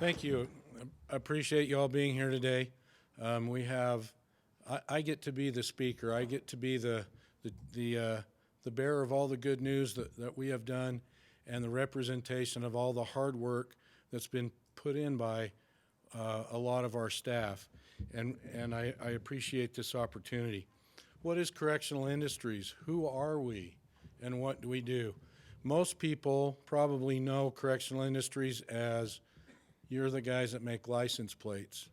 Thank you. I appreciate you all being here today. I get to be the speaker. I get to be the bearer of all the good news that we have done and the representation of all the hard work that's been put in by a lot of our staff. And I appreciate this opportunity. What is Correctional Industries? Who are we? And what do we do? Most people probably know Correctional Industries as you're the guys that make license plates.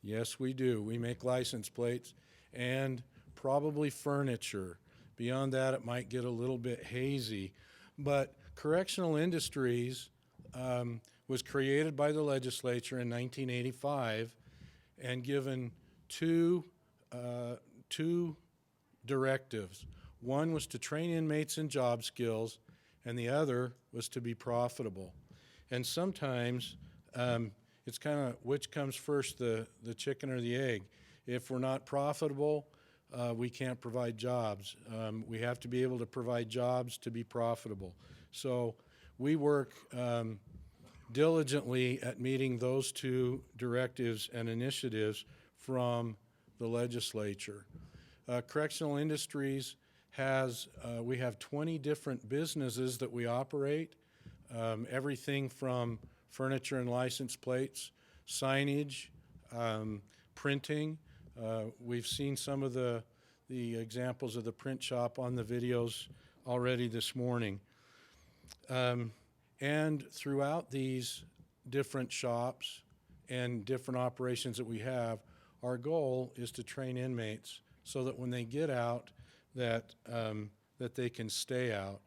Yes, we do. We make license plates and probably furniture. Beyond that, it might get a little bit hazy. But Correctional Industries was created by the legislature in 1985 and given two directives. One was to train inmates in job skills, and the other was to be profitable. And sometimes it's kind of which comes first, the chicken or the egg. If we're not profitable, we can't provide jobs. We have to be able to provide jobs to be profitable. So we work diligently at meeting those two directives and initiatives from the legislature. Correctional Industries we have 20 different businesses that we operate, everything from furniture and license plates, signage, printing. We've seen some of the examples of the print shop on the videos already this morning. And throughout these different shops and different operations that we have, our goal is to train inmates so that when they get out, that they can stay out.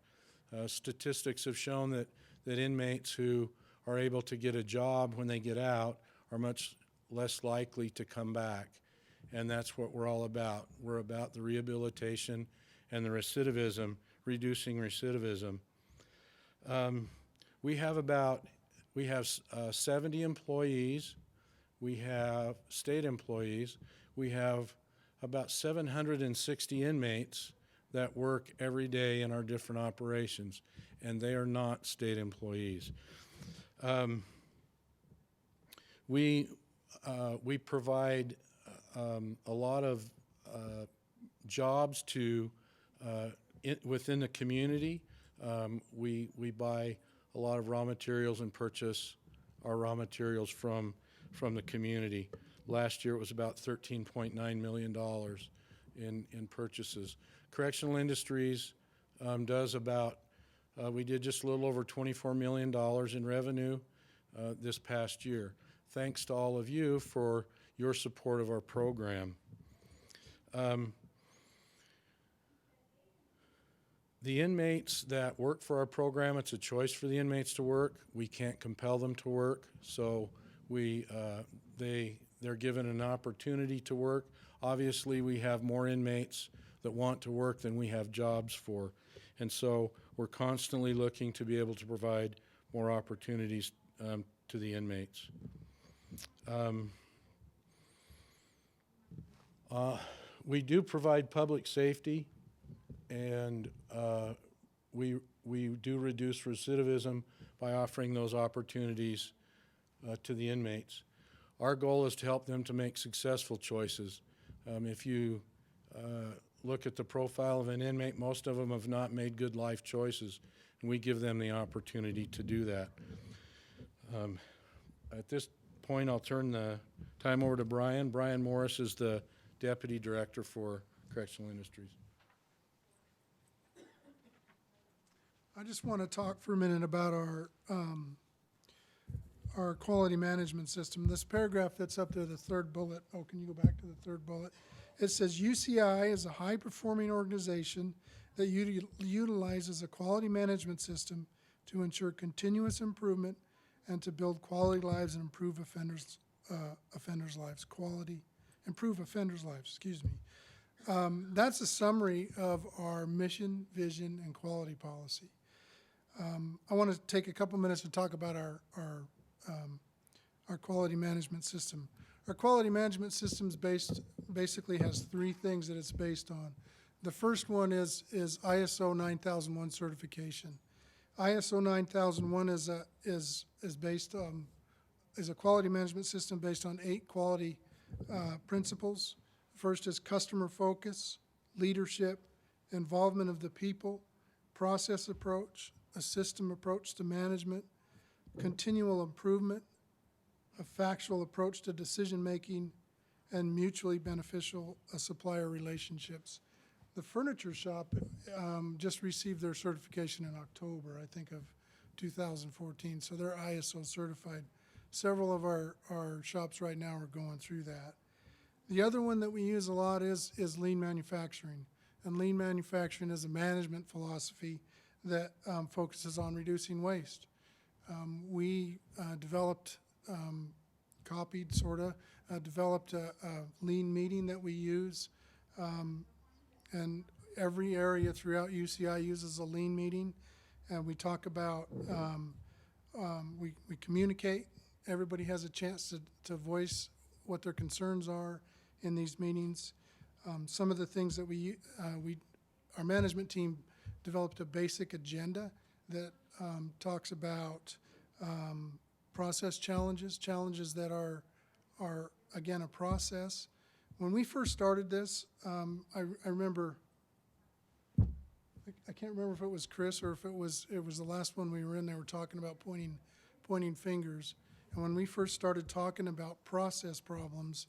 Statistics have shown that inmates who are able to get a job when they get out are much less likely to come back. And that's what we're all about. We're about the rehabilitation and the recidivism, reducing recidivism. We have 70 employees. We have state employees. We have about 760 inmates that work every day in our different operations, and they are not state employees. We provide a lot of jobs within the community. We buy a lot of raw materials and purchase our raw materials from the community. Last year it was about $13.9 million in purchases. Correctional Industries does we did just a little over $24 million in revenue this past year. Thanks to all of you for your support of our program. The inmates that work for our program, it's a choice for the inmates to work. We can't compel them to work, so they're given an opportunity to work. Obviously, we have more inmates that want to work than we have jobs for, and so we're constantly looking to be able to provide more opportunities to the inmates. We do provide public safety, and we do reduce recidivism by offering those opportunities to the inmates. Our goal is to help them to make successful choices. If you look at the profile of an inmate, most of them have not made good life choices, and we give them the opportunity to do that. At this point, I'll turn the time over to Brian. Brian Morris is the Deputy Director for Correctional Industries. I just want to talk for a minute about our quality management system. This paragraph that's up there, the third bullet. Oh, can you go back to the third bullet? It says UCI is a high-performing organization that utilizes a quality management system to ensure continuous improvement and to build quality lives and improve offenders' lives. Improve offenders' lives, excuse me. That's a summary of our mission, vision, and quality policy. I want to take a couple minutes to talk about our quality management system. Our quality management system basically has three things that it's based on. The first one is ISO 9001 certification. ISO 9001 is based on is a quality management system based on 8 quality principles. First is customer focus, leadership, involvement of the people, process approach, a system approach to management, continual improvement, a factual approach to decision-making, and mutually beneficial supplier relationships. The furniture shop just received their certification in October, I think, of 2014, so they're ISO certified. Several of our shops right now are going through that. The other one that we use a lot is lean manufacturing. And lean manufacturing is a management philosophy that focuses on reducing waste. We developed, copied sort of, developed a lean meeting that we use. And every area throughout UCI uses a lean meeting. And we talk about, we communicate. Everybody has a chance to voice what their concerns are in these meetings. Some of the things that our management team developed a basic agenda that talks about process challenges that are again a process. When we first started this, I remember, I can't remember if it was Chris or if it was the last one we were in. They were talking about pointing fingers. And when we first started talking about process problems,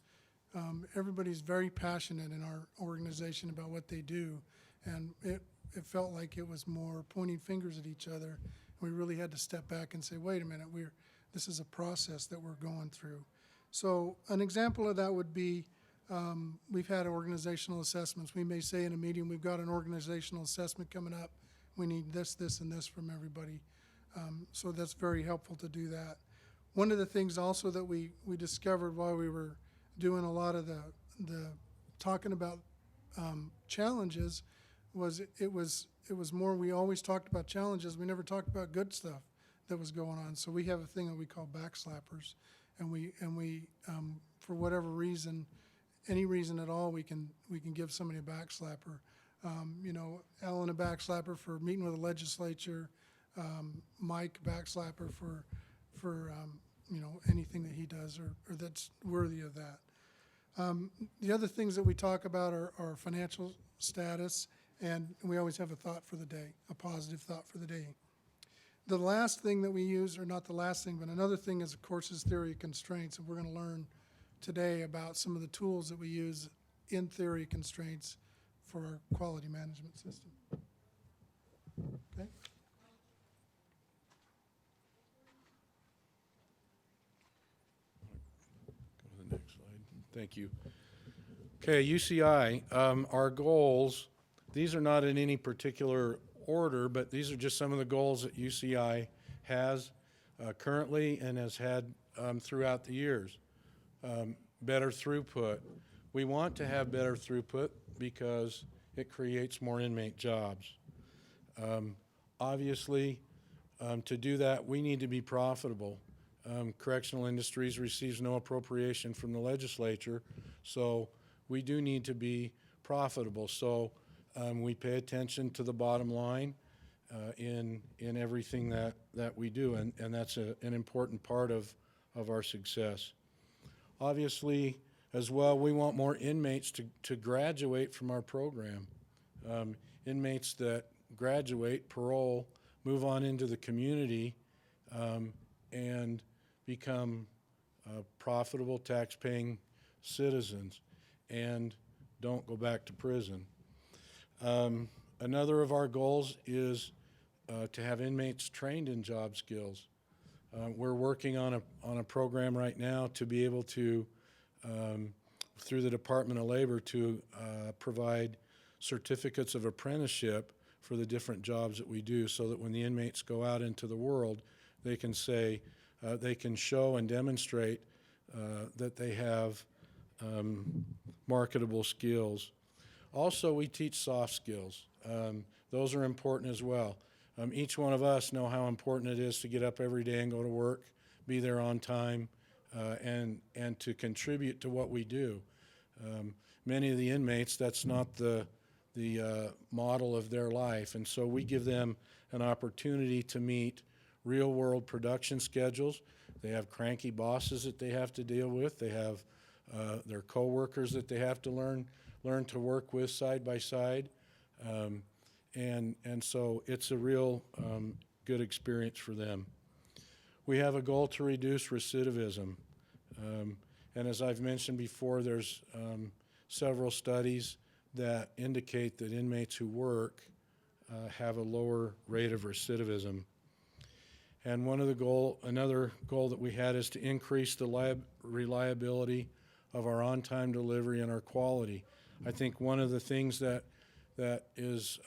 everybody's very passionate in our organization about what they do, and it felt like it was more pointing fingers at each other. We really had to step back and say, wait a minute, this is a process that we're going through. So an example of that would be, we've had organizational assessments. We may say in a meeting, we've got an organizational assessment coming up. We need this, this, and this from everybody. So that's very helpful to do that. One of the things also that we discovered while we were doing a lot of the talking about challenges was it was more, we always talked about challenges. We never talked about good stuff that was going on. So we have a thing that we call backslappers, and we for whatever reason, any reason at all, we can give somebody a backslapper. You know, Alan a backslapper for meeting with the legislature, Mike a backslapper for you know, anything that he does or that's worthy of that. The other things that we talk about are financial status, and we always have a thought for the day, a positive thought for the day. The last thing that we use, or not the last thing, but another thing is, of course, is theory of constraints, and we're going to learn today about some of the tools that we use in theory of constraints for our quality management system. Okay? Go to the next slide. Thank you. Okay, UCI, our goals, these are not in any particular order, but these are just some of the goals that UCI has currently and has had throughout the years. Better throughput. We want to have better throughput because it creates more inmate jobs. Obviously, to do that, we need to be profitable. Correctional Industries receives no appropriation from the legislature, so we do need to be profitable. So we pay attention to the bottom line in everything that we do, and that's an important part of our success. Obviously, as well, we want more inmates to graduate from our program. Inmates that graduate, parole, move on into the community, and become profitable, tax-paying citizens and don't go back to prison. Another of our goals is to have inmates trained in job skills. We're working on a program right now to be able to, through the Department of Labor, to provide certificates of apprenticeship for the different jobs that we do, so that when the inmates go out into the world, they can say, they can show and demonstrate that they have marketable skills. Also, we teach soft skills. Those are important as well. Each one of us know how important it is to get up every day and go to work, be there on time, and to contribute to what we do. Many of the inmates, that's not the model of their life, and so we give them an opportunity to meet real-world production schedules. They have cranky bosses that they have to deal with. They have their coworkers that they have to learn to work with side by side. And so it's a real good experience for them. We have a goal to reduce recidivism. And as I've mentioned before, there's several studies that indicate that inmates who work have a lower rate of recidivism. And another goal that we had is to increase the reliability of our on-time delivery and our quality. I think one of the things that is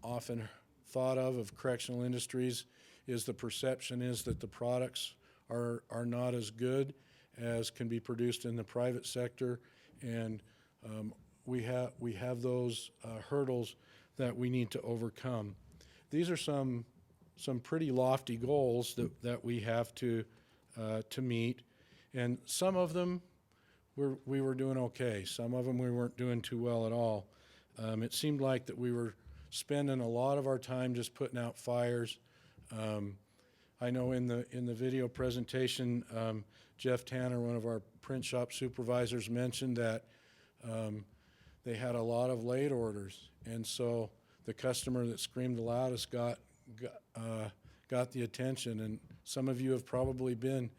often thought of correctional industries is the perception is that the products are not as good as can be produced in the private sector, and we have those hurdles that we need to overcome. These are some pretty lofty goals that we have to meet, and some of them we were doing okay. Some of them we weren't doing too well at all. It seemed like that we were spending a lot of our time just putting out fires. I know in the video presentation, Jeff Tanner, one of our print shop supervisors, mentioned that they had a lot of late orders, and so the customer that screamed the loudest got the attention. And some of you have probably been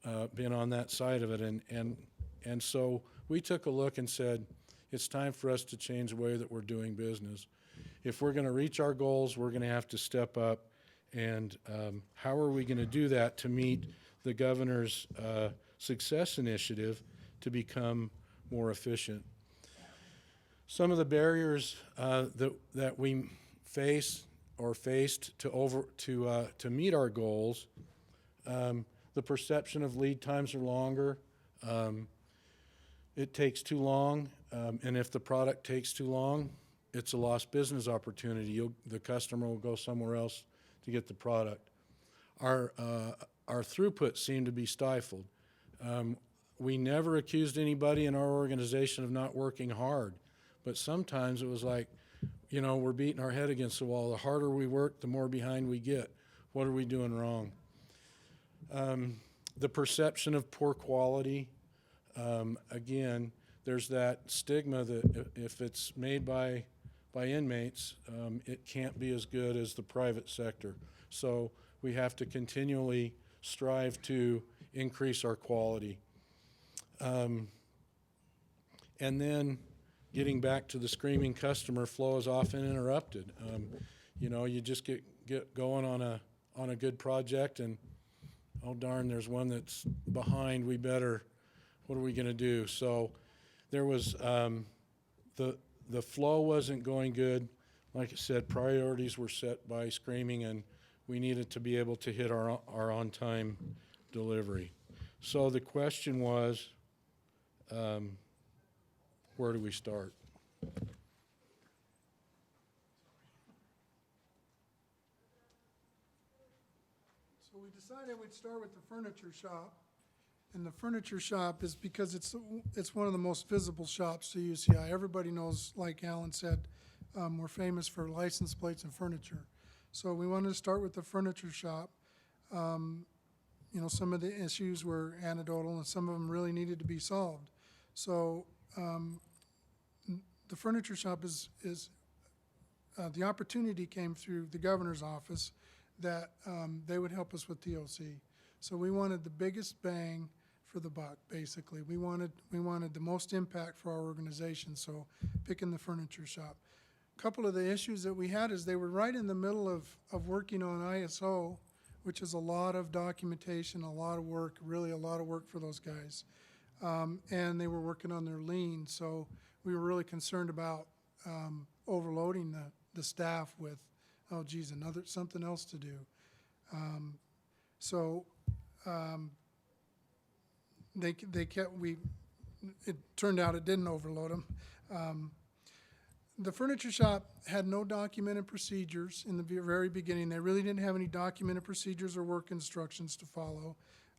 on that side of it, and so we took a look and said, it's time for us to change the way that we're doing business. If we're going to reach our goals, we're going to have to step up. And how are we going to do that to meet the governor's success initiative to become more efficient? Some of the barriers that we face or faced to meet our goals, the perception of lead times are longer. It takes too long, and if the product takes too long, it's a lost business opportunity. The customer will go somewhere else to get the product. Our throughput seemed to be stifled. We never accused anybody in our organization of not working hard, but sometimes it was like, we're beating our head against the wall. The harder we work, the more behind we get. What are we doing wrong? The perception of poor quality. Again, there's that stigma that if it's made by inmates, it can't be as good as the private sector. So we have to continually strive to increase our quality. And then getting back to the screaming customer, flow is often interrupted. You just get going on a good project, and oh darn, there's one that's behind. What are we going to do? So there was the flow wasn't going good. Like I said, priorities were set by screaming, and we needed to be able to hit our on-time delivery. So the question was, where do we start? So we decided we'd start with the furniture shop. And the furniture shop is because it's one of the most visible shops to UCI. Everybody knows, like Alan said, we're famous for license plates and furniture. So we wanted to start with the furniture shop. Some of the issues were anecdotal and some of them really needed to be solved. So the furniture shop is the opportunity came through the governor's office that they would help us with TOC. So we wanted the biggest bang for the buck, basically. We wanted the most impact for our organization, so picking the furniture shop. A couple of the issues that we had is they were right in the middle of working on ISO, which is a lot of documentation, a lot of work, really a lot of work for those guys. And they were working on their lean, so we were really concerned about overloading the staff with, oh geez, something else to do. It turned out it didn't overload them. The furniture shop had no documented procedures in the very beginning. They really didn't have any documented procedures or work instructions to follow.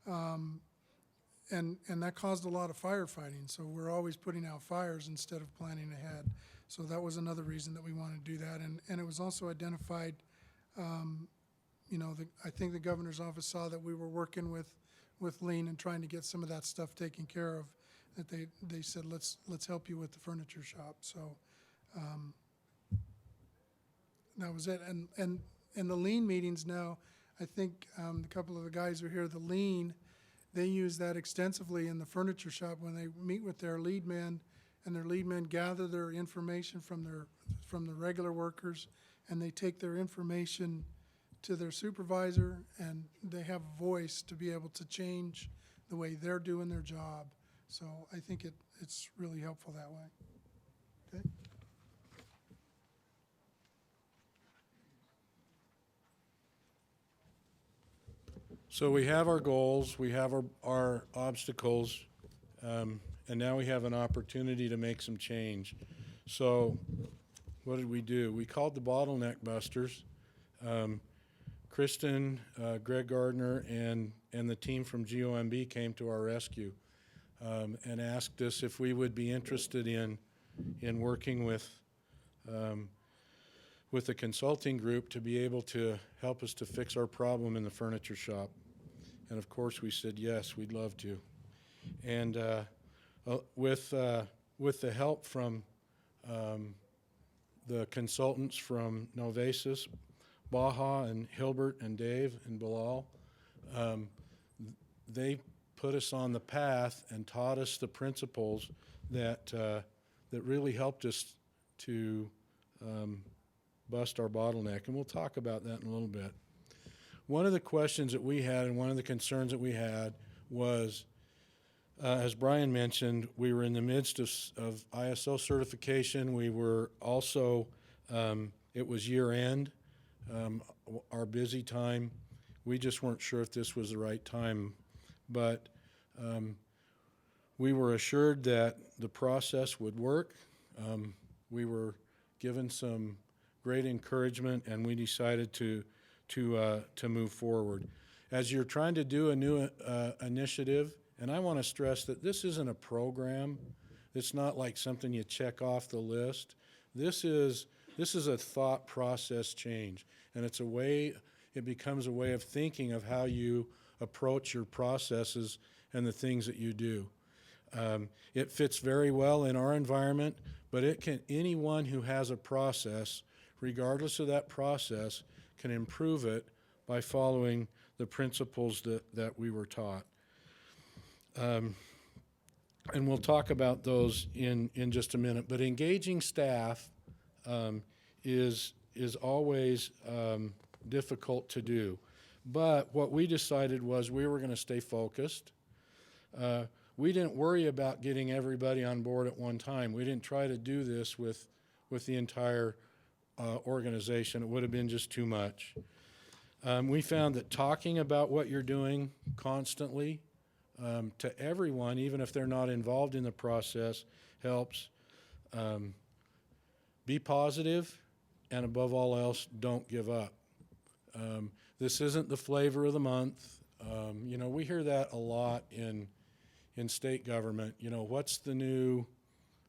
And that caused a lot of firefighting. So we're always putting out fires instead of planning ahead. So that was another reason that we wanted to do that. And it was also identified, you know, I think the governor's office saw that we were working with Lean and trying to get some of that stuff taken care of, that they said, let's help you with the furniture shop. So that was it. And in the Lean meetings now, I think a couple of the guys are here, the Lean, they use that extensively in the furniture shop when they meet with their lead men, and their lead men gather their information from the regular workers, and they take their information to their supervisor, and they have a voice to be able to change the way they're doing their job. So I think it's really helpful that way. Okay. So we have our goals, we have our obstacles, and now we have an opportunity to make some change. So what did we do? We called the Bottleneck Busters. Kristen, Greg Gardner, and the team from GOMB came to our rescue and asked us if we would be interested in working with a consulting group to be able to help us to fix our problem in the furniture shop. And of course we said yes, we'd love to. And with the help from the consultants from Novasis, Baja and Hilbert and Dave and Bilal, they put us on the path and taught us the principles that really helped us to bust our bottleneck. And we'll talk about that in a little bit. One of the questions that we had and one of the concerns that we had was, as Brian mentioned, we were in the midst of ISO certification. We were also, it was year end, our busy time. We just weren't sure if this was the right time, but we were assured that the process would work. We were given some great encouragement, and we decided to move forward. As you're trying to do a new initiative, and I want to stress that this isn't a program. It's not like something you check off the list. This is a thought process change, and it becomes a way of thinking of how you approach your processes and the things that you do. It fits very well in our environment, but anyone who has a process, regardless of that process, can improve it by following the principles that we were taught. And we'll talk about those in just a minute. But engaging staff is always difficult to do. But what we decided was we were going to stay focused. We didn't worry about getting everybody on board at one time. We didn't try to do this with the entire organization. It would have been just too much. We found that talking about what you're doing constantly to everyone, even if they're not involved in the process, helps. Be positive, and above all else, don't give up. This isn't the flavor of the month. We hear that a lot in state government. What's the new?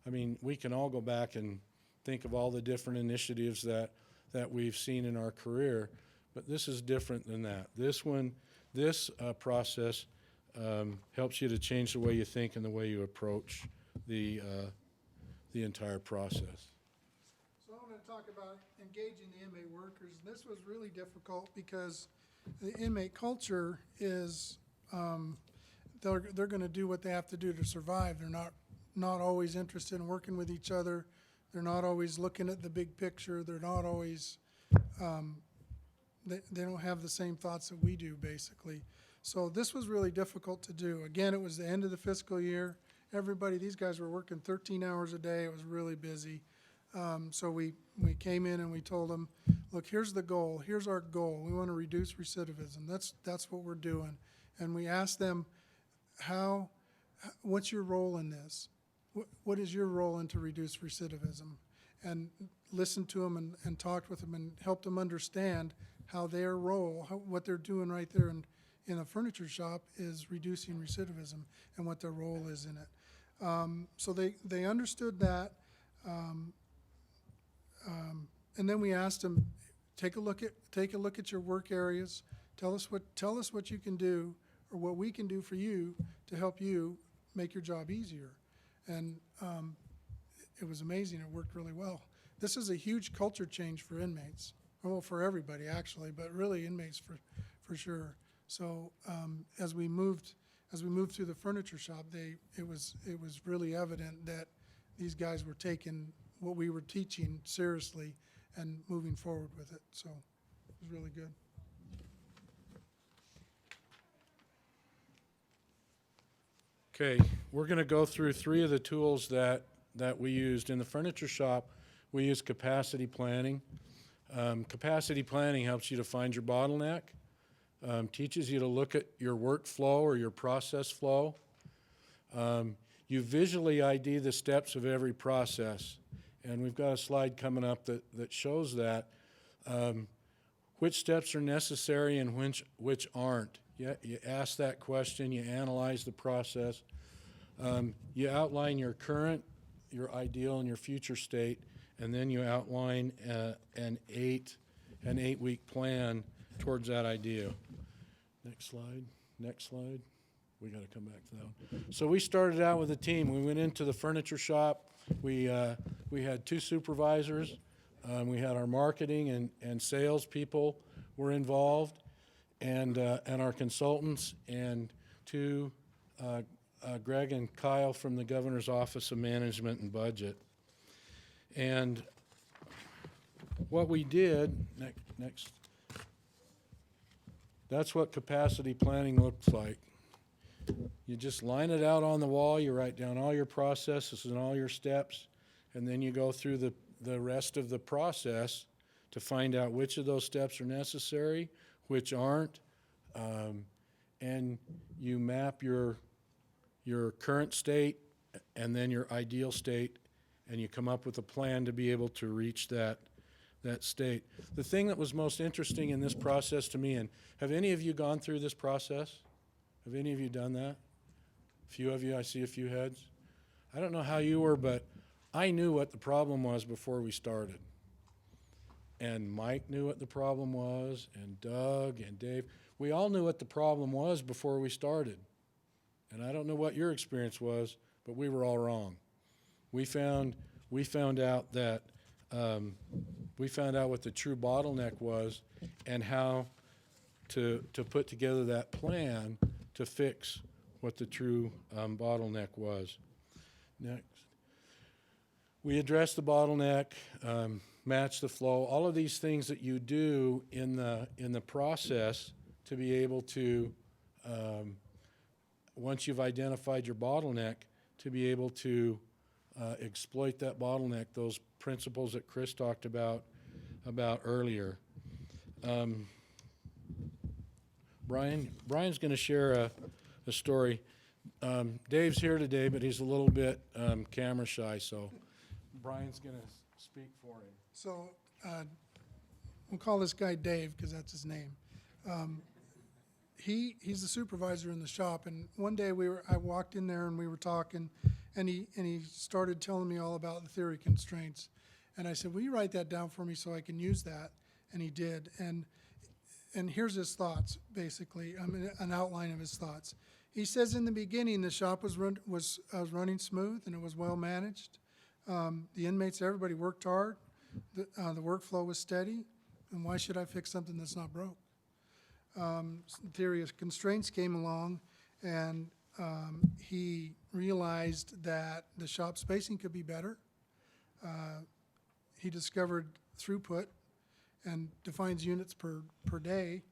I mean, we can all go back and think of all the different initiatives that we've seen in our career, but this is different than that. This process helps you to change the way you think and the way you approach the entire process. So I want to talk about engaging the inmate workers. This was really difficult because the inmate culture is they're going to do what they have to do to survive. They're not always interested in working with each other. They're not always looking at the big picture. They're not always they don't have the same thoughts that we do, basically. So this was really difficult to do. Again, it was the end of the fiscal year. These guys were working 13 hours a day. It was really busy. So we came in and we told them, look, here's the goal. Here's our goal. We want to reduce recidivism. That's what we're doing. And we asked them, what's your role in this? What is your role in to reduce recidivism? And listened to them and talked with them and helped them understand how their role, what they're doing right there in a furniture shop is reducing recidivism and what their role is in it. So they understood that. And then we asked them, take a look at your work areas. Tell us what you can do, or what we can do for you to help you make your job easier. And it was amazing. It worked really well. This is a huge culture change for inmates. Well, for everybody actually, but really inmates for sure. So as we moved through the furniture shop, it was really evident that these guys were taking what we were teaching seriously and moving forward with it. So it was really good. Okay, we're going to go through 3 of the tools that we used. In the furniture shop, we used capacity planning. Capacity planning helps you to find your bottleneck, teaches you to look at your workflow or your process flow. You visually ID the steps of every process, and we've got a slide coming up that shows that, which steps are necessary and which aren't. You ask that question, you analyze the process, you outline your current, your ideal, and your future state, and then you outline an 8-week plan towards that idea. Next slide. Next slide. We got to come back to that one. So we started out with a team. We went into the furniture shop. We had 2 supervisors. We had our marketing and sales people were involved, and our consultants, and 2, Greg and Kyle from the Governor's Office of Management and Budget. And what we did, next, that's what capacity planning looks like. You just line it out on the wall, you write down all your processes and all your steps, and then you go through the rest of the process to find out which of those steps are necessary, which aren't, and you map your current state and then your ideal state, and you come up with a plan to be able to reach that state. The thing that was most interesting in this process to me, and have any of you gone through this process? Have any of you done that? A few of you, I see a few heads. I don't know how you were, but I knew what the problem was before we started. And Mike knew what the problem was, and Doug and Dave. We all knew what the problem was before we started. And I don't know what your experience was, but we were all wrong. We found out that we found out what the true bottleneck was and how to put together that plan to fix what the true bottleneck was. Next. We address the bottleneck, match the flow, all of these things that you do in the process to be able to, once you've identified your bottleneck, to be able to exploit that bottleneck, those principles that Chris talked about earlier. Brian's going to share a story. Dave's here today, but he's a little bit camera shy, so Brian's going to speak for him. So we'll call this guy Dave because that's his name. He's the supervisor in the shop, and one day I walked in there and we were talking, and he started telling me all about the theory constraints, and I said, "Will you write that down for me so I can use that?" And he did, and here's his thoughts, basically, an outline of his thoughts. He says in the beginning the shop was running smooth and it was well managed. The inmates, everybody worked hard. The workflow was steady, and why should I fix something that's not broke? Theory of constraints came along, and he realized that the shop spacing could be better. He discovered throughput and defines units per day.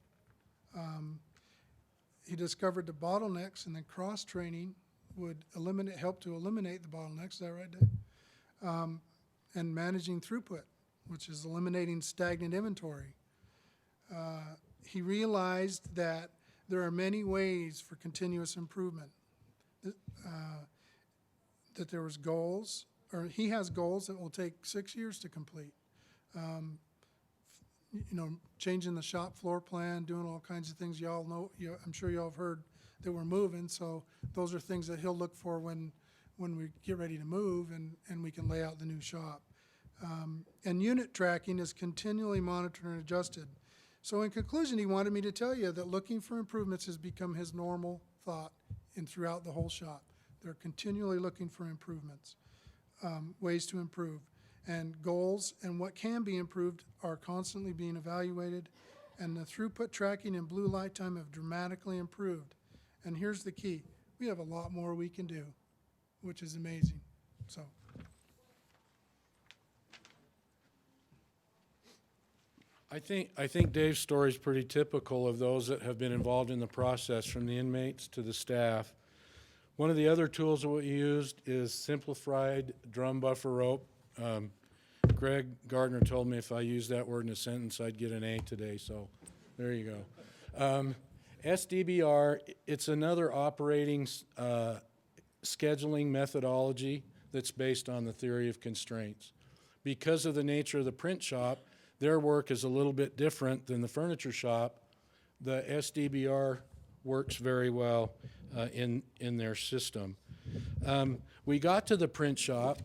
He discovered the bottlenecks, and then cross-training would help to eliminate the bottlenecks. Is that right, Dave? And managing throughput, which is eliminating stagnant inventory. He realized that there are many ways for continuous improvement. That there was goals, or he has goals that will take 6 years to complete. Changing the shop floor plan, doing all kinds of things. Y'all know, I'm sure y'all have heard that we're moving, so those are things that he'll look for when we get ready to move and we can lay out the new shop. And unit tracking is continually monitored and adjusted. So in conclusion, he wanted me to tell you that looking for improvements has become his normal thought and throughout the whole shop. They're continually looking for improvements, ways to improve. And goals and what can be improved are constantly being evaluated. And the throughput tracking and blue light time have dramatically improved. And here's the key. We have a lot more we can do, which is amazing. So. I think Dave's story is pretty typical of those that have been involved in the process, from the inmates to the staff. One of the other tools that we used is simplified drum buffer rope. Greg Gardner told me if I used that word in a sentence, I'd get an A today, so there you go. SDBR, it's another operating scheduling methodology that's based on the theory of constraints. Because of the nature of the print shop, their work is a little bit different than the furniture shop. The SDBR works very well in their system. We got to the print shop.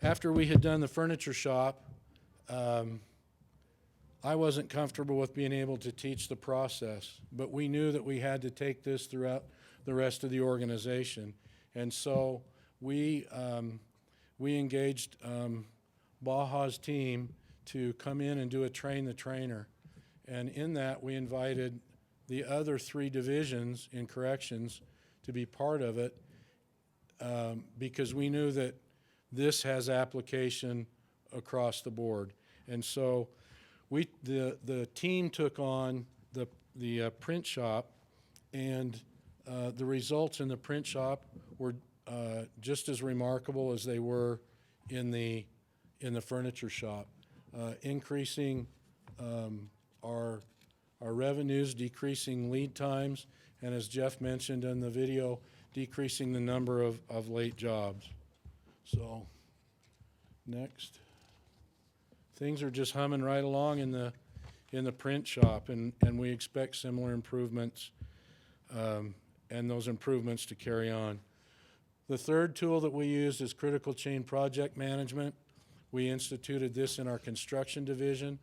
After we had done the furniture shop, I wasn't comfortable with being able to teach the process, but we knew that we had to take this throughout the rest of the organization. And so we engaged Baja's team to come in and do a train the trainer. And in that, we invited the other 3 divisions in corrections to be part of it, because we knew that this has application across the board. And so the team took on the print shop, and the results in the print shop were just as remarkable as they were in the furniture shop, increasing our revenues, decreasing lead times, and as Jeff mentioned in the video, decreasing the number of late jobs. So, next. Things are just humming right along in the print shop, and we expect similar improvements and those improvements to carry on. The third tool that we use is critical chain project management. We instituted this in our construction division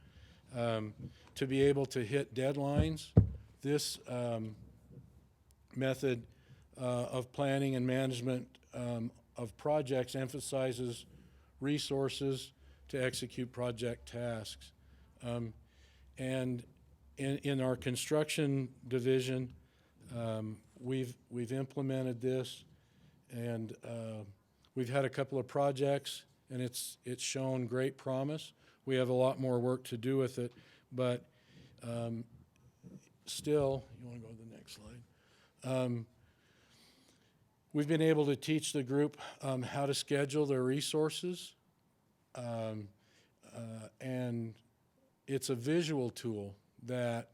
to be able to hit deadlines. This method of planning and management of projects emphasizes resources to execute project tasks. And in our construction division, we've implemented this, and we've had a couple of projects, and it's shown great promise. We have a lot more work to do with it, but still, you want to go to the next slide? We've been able to teach the group how to schedule their resources, and it's a visual tool that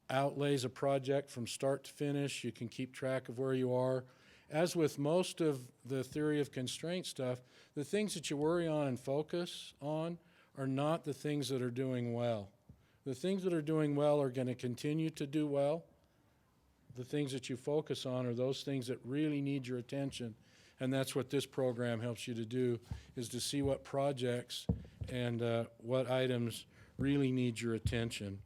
outlays a project from start to finish. You can keep track of where you are. As with most of the theory of constraint stuff, the things that you worry on and focus on are not the things that are doing well. The things that are doing well are going to continue to do well. The things that you focus on are those things that really need your attention, and that's what this program helps you to do, is to see what projects and what items really need your attention.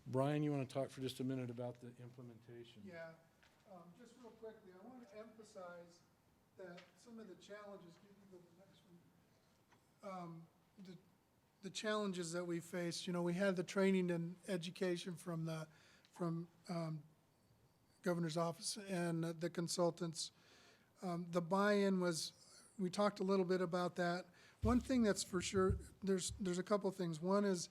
Brian, you want to talk for just a minute about the implementation? Yeah, just real quickly, I want to emphasize that some of the challenges, can you go to the next one? The challenges that we faced, we had the training and education from Governor's office and the consultants. The buy-in was, we talked a little bit about that. One thing that's for sure, there's a couple of things. One is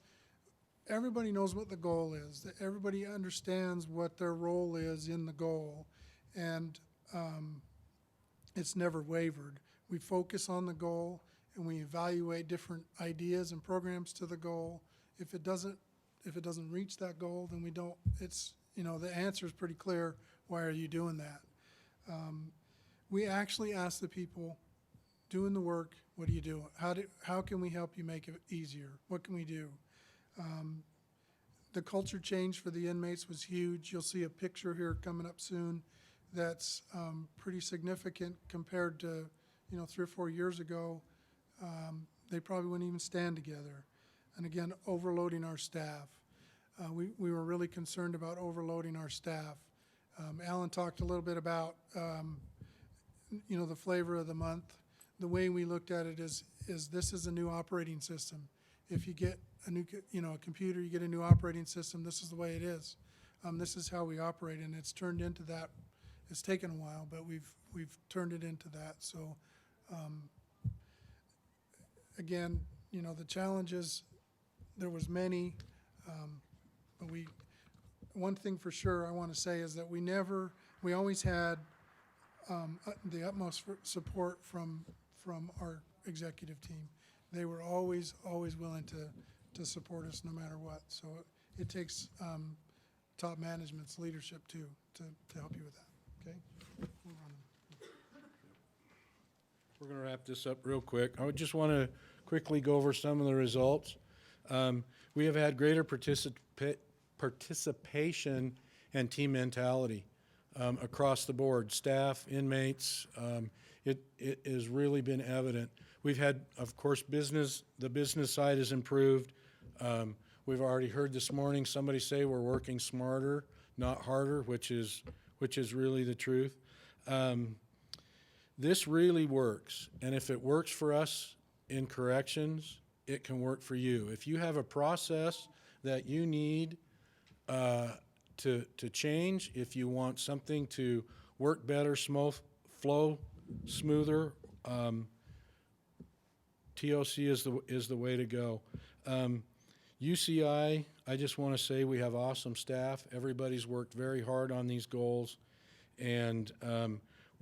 everybody knows what the goal is, that everybody understands what their role is in the goal, and it's never wavered. We focus on the goal, and we evaluate different ideas and programs to the goal. If it doesn't reach that goal, then we don't, the answer is pretty clear. Why are you doing that? We actually ask the people doing the work, what do you do? How can we help you make it easier? What can we do? The culture change for the inmates was huge. You'll see a picture here coming up soon that's pretty significant compared to, 3 or 4 years ago. They probably wouldn't even stand together. And again, overloading our staff. We were really concerned about overloading our staff. Alan talked a little bit about, the flavor of the month. The way we looked at it is this is a new operating system. If you get a new, a computer, you get a new operating system, this is the way it is. This is how we operate, and it's turned into that. It's taken a while, but we've turned it into that. So, again, the challenges, there was many, but one thing for sure I want to say is that we always had the utmost support from our executive team. They were always willing to support us no matter what. So it takes top management's leadership too to help you with that. Okay. We're going to wrap this up real quick. I would just want to quickly go over some of the results. We have had greater participation and team mentality across the board, staff, inmates. It has really been evident. We've had, of course, the business side has improved. We've already heard this morning somebody say we're working smarter, not harder, which is really the truth. This really works, and if it works for us in corrections, it can work for you. If you have a process that you need to change, if you want something to work better, flow smoother, TOC is the way to go. UCI, I just want to say we have awesome staff. Everybody's worked very hard on these goals, and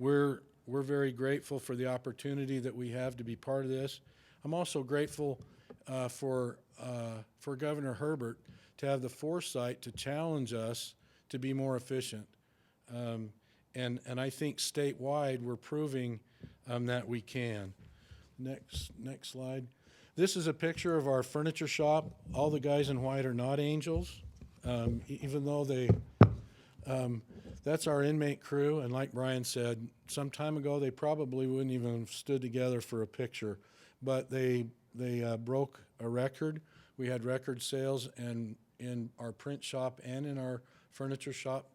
we're very grateful for the opportunity that we have to be part of this. I'm also grateful for Governor Herbert to have the foresight to challenge us to be more efficient. And I think statewide we're proving that we can. Next slide. This is a picture of our furniture shop. All the guys in white are not angels, even though that's our inmate crew. And like Brian said, some time ago they probably wouldn't even have stood together for a picture, but they broke a record. We had record sales and in our print shop and in our furniture shop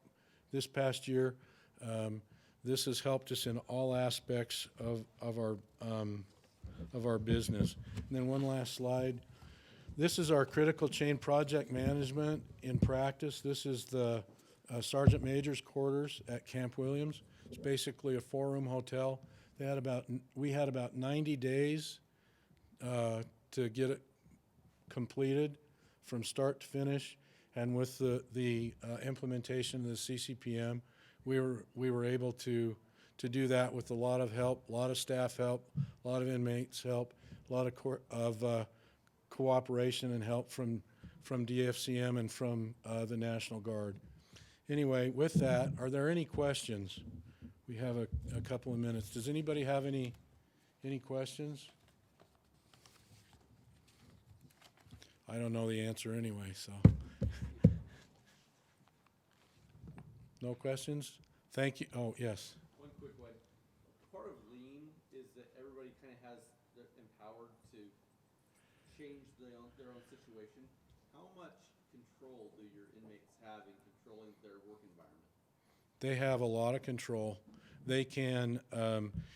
this past year. This has helped us in all aspects of our business. And then one last slide. This is our critical chain project management in practice. This is the Sergeant Major's quarters at Camp Williams. It's basically a 4-room hotel. We had about 90 days to get it completed from start to finish, and with the implementation of the CCPM, we were able to do that with a lot of help, a lot of staff help, a lot of inmates help, a lot of cooperation and help from DFCM and from the National Guard. Anyway, with that, are there any questions? We have a couple of minutes. Does anybody have any questions? I don't know the answer anyway, so. No questions? Thank you. Oh, yes. One quick one. Part of lean is that everybody kind of they're empowered to change their own situation. How much control do your inmates have in controlling their work environment? They have a lot of control. They can,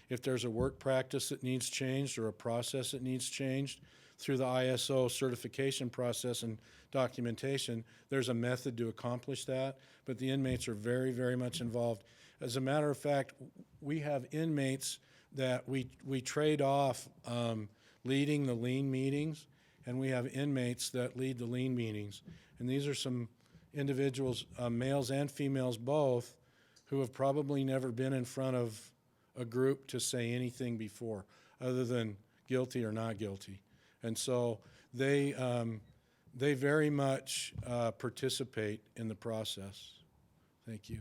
if there's a work practice that needs changed or a process that needs changed, through the ISO certification process and documentation, there's a method to accomplish that, but the inmates are very, very much involved. As a matter of fact, we have inmates that we trade off leading the lean meetings, and we have inmates that lead the lean meetings. And these are some individuals, males and females both, who have probably never been in front of a group to say anything before, other than guilty or not guilty. And so they very much participate in the process. Thank you.